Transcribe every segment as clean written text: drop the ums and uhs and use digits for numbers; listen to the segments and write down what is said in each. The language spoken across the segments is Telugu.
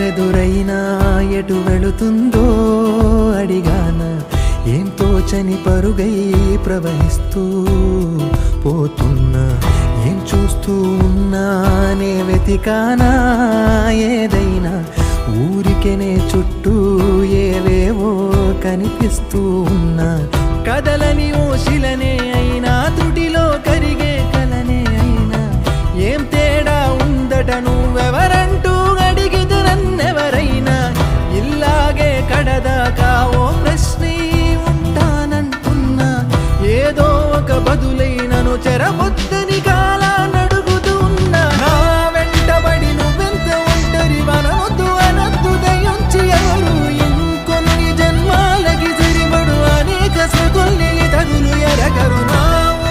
దారెదురైనా ఎటు వెళుతుందో అడిగాన ఏం తోచని పరుగై ప్రవహిస్తూ పోతున్నా ఏం చూస్తూ ఉన్నానే వెతికానా ఏదైనా ఊరికెనే చుట్టూ ఏవేవో కనిపిస్తూ ఉన్నా కదలని ఓశిలనే అయినా తుటిలో కరిగే కలనే అయినా ఏం తేడా ఉందట నువ్వెవరంటూ అడిగితే నన్నెవరైనా ఇల్లాగే కడదాకా ఓ ప్రశ్నే ఉంటానంటున్నా ఏదో ఒక బదులైనను చెరబొద్దని కాలానడుగుతూ ఉన్నా నా వెంటబడి నువ్వెంత ఒంటరి వనవద్దు అనద్దు దయించి ఎవరు ఇంకొన్ని జన్మాలకి సరిపడు అనేక స్మృతుల్ని తగులు ఎరగరు నా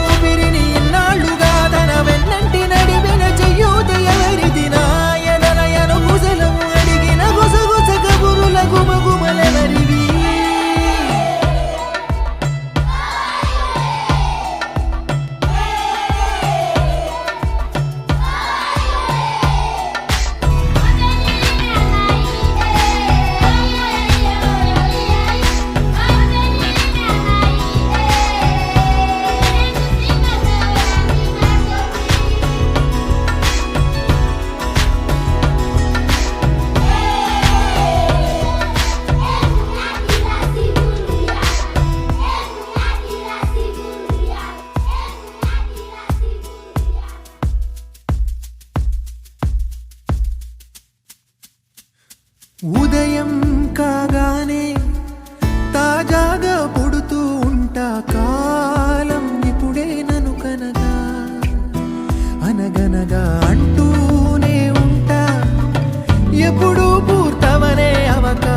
ఊపిరిని ఇన్నాళ్ళుగా తన వెన్నంటి నడిపిన చెయ్యూత ఎవరిది నా ఎదలయను కుశలము అడిగిన గుసగుస కబురుల గుమగుమలెవరివి ఉదయం కాగానే తాజాగా పుడుతూ ఉంటా కాలం ఇప్పుడే నను కనగా అనగనగా అంటూనే ఉంటా ఎప్పుడూ పూర్తవనే అవకా